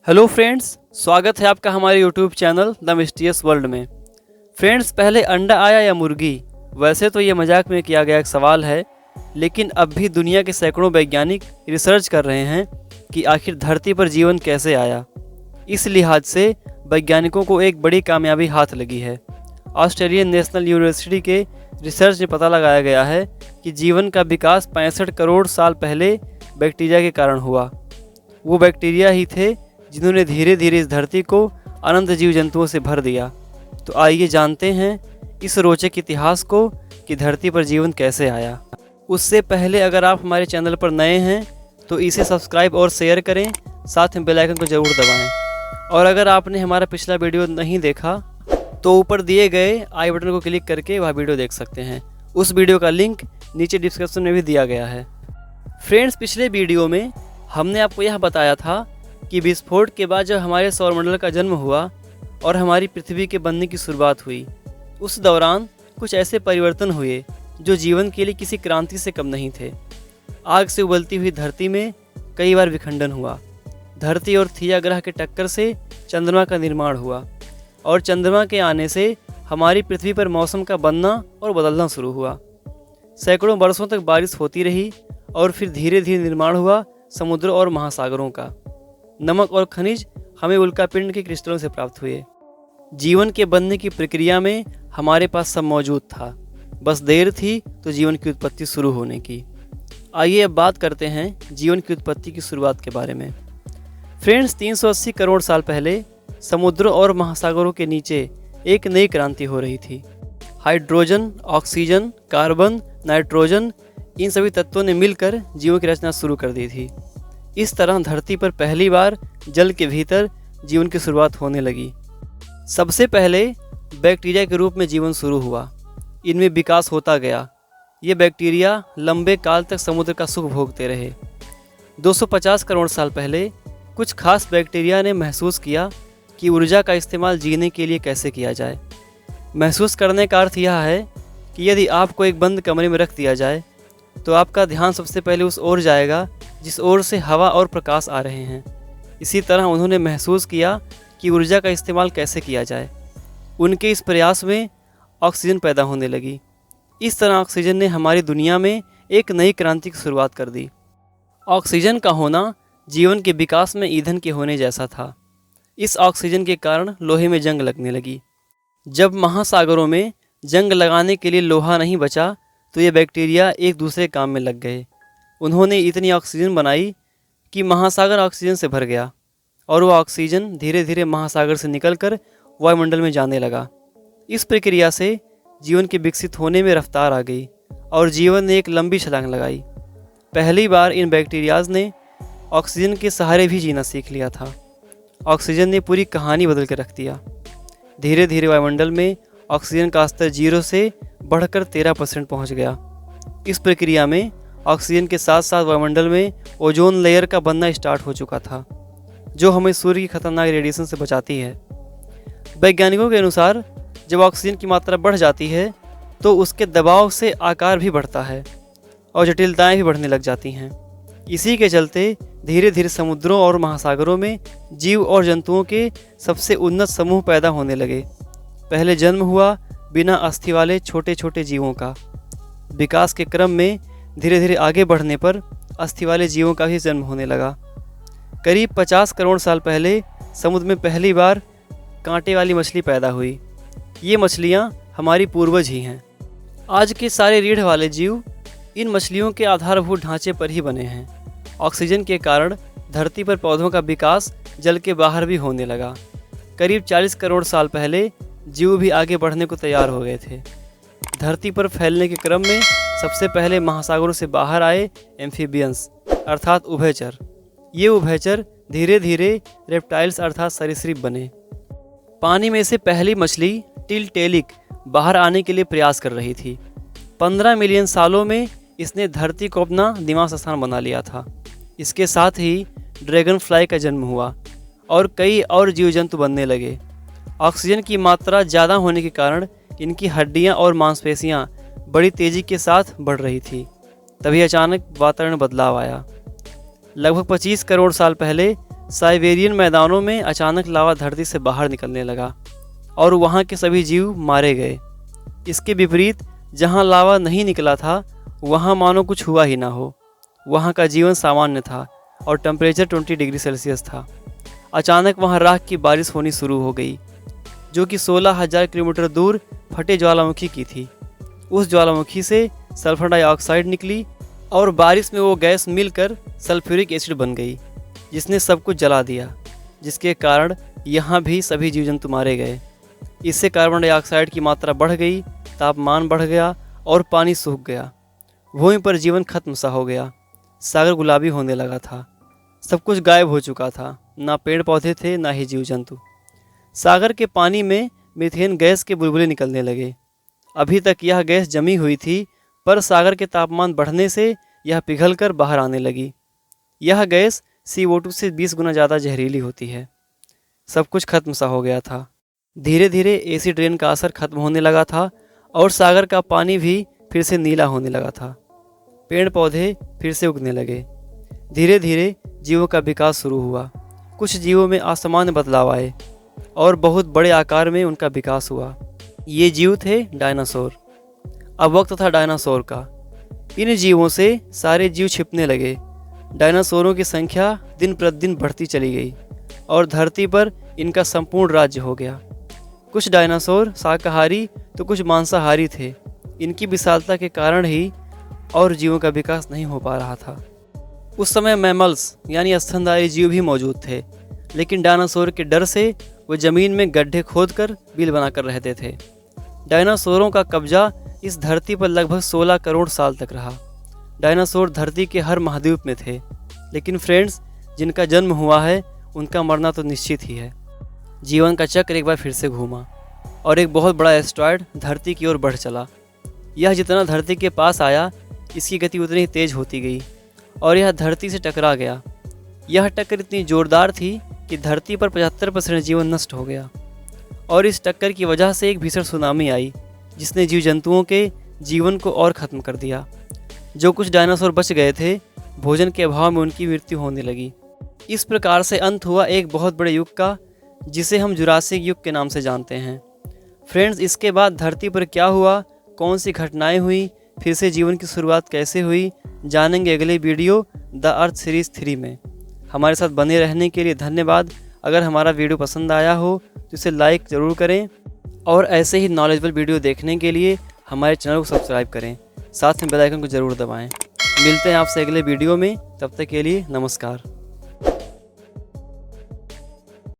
Hello friends, स्वागत है आपका हमारे YouTube channel the mysterious world में। फ्रेंड्स, पहले अंडा आया या मुर्गी? वैसे तो ये मजाक में किया गया एक सवाल है, लेकिन अब भी दुनिया के सैकड़ों वैज्ञानिक रिसर्च कर रहे हैं कि आखिर धरती पर जीवन कैसे आया। इस लिहाज से वैज्ञानिकों को एक बड़ी कामयाबी हाथ लगी है। ऑस्ट्रेलियन नेशनल यूनिवर्सिटी के रिसर्च में पता लगाया गया है कि जीवन का विकास 65 करोड़ साल पहले बैक्टीरिया के कारण हुआ। वो बैक्टीरिया ही थे जिन्होंने धीरे धीरे इस धरती को अनंत जीव जंतुओं से भर दिया। तो आइए जानते हैं इस रोचक इतिहास को कि धरती पर जीवन कैसे आया। उससे पहले अगर आप हमारे चैनल पर नए हैं तो इसे सब्सक्राइब और शेयर करें, साथ में बेल आइकन को ज़रूर दबाएं। और अगर आपने हमारा पिछला वीडियो नहीं देखा तो ऊपर दिए गए आई बटन को क्लिक करके वह वीडियो देख सकते हैं। उस वीडियो का लिंक नीचे डिस्क्रिप्शन में भी दिया गया है। फ्रेंड्स, पिछले वीडियो में हमने आपको यह बताया था कि विस्फोट के बाद जब हमारे सौरमंडल का जन्म हुआ और हमारी पृथ्वी के बनने की शुरुआत हुई, उस दौरान कुछ ऐसे परिवर्तन हुए जो जीवन के लिए किसी क्रांति से कम नहीं थे। आग से उबलती हुई धरती में कई बार विखंडन हुआ। धरती और थिया ग्रह के टक्कर से चंद्रमा का निर्माण हुआ और चंद्रमा के आने से हमारी पृथ्वी पर मौसम का बनना और बदलना शुरू हुआ। सैकड़ों वर्षों तक बारिश होती रही और फिर धीरे धीरे निर्माण हुआ समुद्र और महासागरों का। नमक और खनिज हमें उल्कापिंड के क्रिस्टलों से प्राप्त हुए। जीवन के बनने की प्रक्रिया में हमारे पास सब मौजूद था, बस देर थी तो जीवन की उत्पत्ति शुरू होने की। आइए अब बात करते हैं जीवन की उत्पत्ति की शुरुआत के बारे में। फ्रेंड्स, 380 करोड़ साल पहले समुद्रों और महासागरों के नीचे एक नई क्रांति हो रही थी। हाइड्रोजन, ऑक्सीजन, कार्बन, नाइट्रोजन, इन सभी तत्वों ने मिलकर जीवन की रचना शुरू कर दी थी। इस तरह धरती पर पहली बार जल के भीतर जीवन की शुरुआत होने लगी। सबसे पहले बैक्टीरिया के रूप में जीवन शुरू हुआ। इनमें विकास होता गया। ये बैक्टीरिया लंबे काल तक समुद्र का सुख भोगते रहे। 250 करोड़ साल पहले कुछ खास बैक्टीरिया ने महसूस किया कि ऊर्जा का इस्तेमाल जीने के लिए कैसे किया जाए। महसूस करने का अर्थ यह है कि यदि आपको एक बंद कमरे में रख दिया जाए तो आपका ध्यान सबसे पहले उस ओर जाएगा जिस ओर से हवा और प्रकाश आ रहे हैं। इसी तरह उन्होंने महसूस किया कि ऊर्जा का इस्तेमाल कैसे किया जाए। उनके इस प्रयास में ऑक्सीजन पैदा होने लगी। इस तरह ऑक्सीजन ने हमारी दुनिया में एक नई क्रांति की शुरुआत कर दी। ऑक्सीजन का होना जीवन के विकास में ईंधन के होने जैसा था। इस ऑक्सीजन के कारण लोहे में जंग लगने लगी। जब महासागरों में जंग लगाने के लिए लोहा नहीं बचा तो ये बैक्टीरिया एक दूसरे काम में लग गए। उन्होंने इतनी ऑक्सीजन बनाई कि महासागर ऑक्सीजन से भर गया और वह ऑक्सीजन धीरे धीरे महासागर से निकलकर वायुमंडल में जाने लगा। इस प्रक्रिया से जीवन के विकसित होने में रफ्तार आ गई और जीवन ने एक लंबी छलांग लगाई। पहली बार इन बैक्टीरियाज ने ऑक्सीजन के सहारे भी जीना सीख लिया था। ऑक्सीजन ने पूरी कहानी बदल कर रख दिया। धीरे धीरे वायुमंडल में ऑक्सीजन का स्तर 0 से बढ़कर 13% पहुँच गया। इस प्रक्रिया में ऑक्सीजन के साथ साथ वायुमंडल में ओजोन लेयर का बनना स्टार्ट हो चुका था, जो हमें सूर्य की खतरनाक रेडिएशन से बचाती है। वैज्ञानिकों के अनुसार जब ऑक्सीजन की मात्रा बढ़ जाती है तो उसके दबाव से आकार भी बढ़ता है और जटिलताएं भी बढ़ने लग जाती हैं। इसी के चलते धीरे धीरे समुद्रों और महासागरों में जीव और जंतुओं के सबसे उन्नत समूह पैदा होने लगे। पहले जन्म हुआ बिना अस्थि वाले छोटे छोटे जीवों का। विकास के क्रम में धीरे धीरे आगे बढ़ने पर अस्थि वाले जीवों का भी जन्म होने लगा। करीब 50 करोड़ साल पहले समुद्र में पहली बार कांटे वाली मछली पैदा हुई। ये मछलियाँ हमारी पूर्वज ही हैं। आज के सारे रीढ़ वाले जीव इन मछलियों के आधारभूत ढांचे पर ही बने हैं। ऑक्सीजन के कारण धरती पर पौधों का विकास जल के बाहर भी होने लगा। करीब 40 करोड़ साल पहले जीव भी आगे बढ़ने को तैयार हो गए थे। धरती पर फैलने के क्रम में सबसे पहले महासागरों से बाहर आए एम्फीबियंस अर्थात उभयचर। ये उभयचर धीरे धीरे रेप्टाइल्स अर्थात सरीसृप बने। पानी में से पहली मछली टिलटेलिक बाहर आने के लिए प्रयास कर रही थी। 15 मिलियन सालों में इसने धरती को अपना निवास स्थान बना लिया था। इसके साथ ही ड्रैगन फ्लाई का जन्म हुआ और कई और जीव जंतु बनने लगे। ऑक्सीजन की मात्रा ज़्यादा होने के कारण इनकी हड्डियां और मांसपेशियां बड़ी तेज़ी के साथ बढ़ रही थी। तभी अचानक वातावरण बदलाव आया। लगभग 25 करोड़ साल पहले साइबेरियन मैदानों में अचानक लावा धरती से बाहर निकलने लगा और वहाँ के सभी जीव मारे गए। इसके विपरीत जहाँ लावा नहीं निकला था वहाँ मानो कुछ हुआ ही ना हो। वहाँ का जीवन सामान्य था और टेम्परेचर 20 डिग्री सेल्सियस था। अचानक वहाँ राख की बारिश होनी शुरू हो गई, जो कि 16,000 किलोमीटर दूर फटे ज्वालामुखी की थी। उस ज्वालामुखी से सल्फर डाइऑक्साइड निकली और बारिश में वो गैस मिलकर सल्फ्यूरिक एसिड बन गई, जिसने सब कुछ जला दिया, जिसके कारण यहाँ भी सभी जीव जंतु मारे गए। इससे कार्बन डाइऑक्साइड की मात्रा बढ़ गई, तापमान बढ़ गया और पानी सूख गया। भूमि पर जीवन खत्म सा हो गया। सागर गुलाबी होने लगा था। सब कुछ गायब हो चुका था, ना पेड़ पौधे थे ना ही जीव जंतु। सागर के पानी में मीथेन गैस के बुलबुले निकलने लगे। अभी तक यह गैस जमी हुई थी, पर सागर के तापमान बढ़ने से यह पिघलकर बाहर आने लगी। यह गैस CO2 से 20 गुना ज़्यादा जहरीली होती है। सब कुछ खत्म सा हो गया था। धीरे धीरे एसिड रेन का असर खत्म होने लगा था और सागर का पानी भी फिर से नीला होने लगा था। पेड़ पौधे फिर से उगने लगे। धीरे धीरे जीवों का विकास शुरू हुआ। कुछ जीवों में असामान्य बदलाव आए और बहुत बड़े आकार में उनका विकास हुआ। ये जीव थे डायनासोर। अब वक्त था डायनासोर का। इन जीवों से सारे जीव छिपने लगे। डायनासोरों की संख्या दिन प्रतिदिन बढ़ती चली गई और धरती पर इनका संपूर्ण राज्य हो गया। कुछ डायनासोर शाकाहारी तो कुछ मांसाहारी थे। इनकी विशालता के कारण ही और जीवों का विकास नहीं हो पा रहा था। उस समय मैमल्स यानी स्तनधारी जीव भी मौजूद थे, लेकिन डायनासोर के डर से वो ज़मीन में गड्ढे खोदकर बिल बनाकर रहते थे। डायनासोरों का कब्जा इस धरती पर लगभग 16 करोड़ साल तक रहा। डायनासोर धरती के हर महाद्वीप में थे, लेकिन फ्रेंड्स, जिनका जन्म हुआ है उनका मरना तो निश्चित ही है। जीवन का चक्र एक बार फिर से घूमा और एक बहुत बड़ा एस्ट्रॉयड धरती की ओर बढ़ चला। यह जितना धरती के पास आया, इसकी गति उतनी ही तेज होती गई और यह धरती से टकरा गया। यह टक्कर इतनी जोरदार थी कि धरती पर 75% जीवन नष्ट हो गया और इस टक्कर की वजह से एक भीषण सुनामी आई, जिसने जीव जंतुओं के जीवन को और ख़त्म कर दिया। जो कुछ डायनासोर बच गए थे, भोजन के अभाव में उनकी मृत्यु होने लगी। इस प्रकार से अंत हुआ एक बहुत बड़े युग का, जिसे हम जुरासिक युग के नाम से जानते हैं। फ्रेंड्स, इसके बाद धरती पर क्या हुआ, कौन सी घटनाएं हुई, फिर से जीवन की शुरुआत कैसे हुई, जानेंगे अगले वीडियो द अर्थ सीरीज़ 3 में। हमारे साथ बने रहने के लिए धन्यवाद। अगर हमारा वीडियो पसंद आया हो तो इसे लाइक ज़रूर करें और ऐसे ही नॉलेजेबल वीडियो देखने के लिए हमारे चैनल को सब्सक्राइब करें। साथ में बेल आइकन को ज़रूर दबाएं। मिलते हैं आपसे अगले वीडियो में। तब तक के लिए नमस्कार।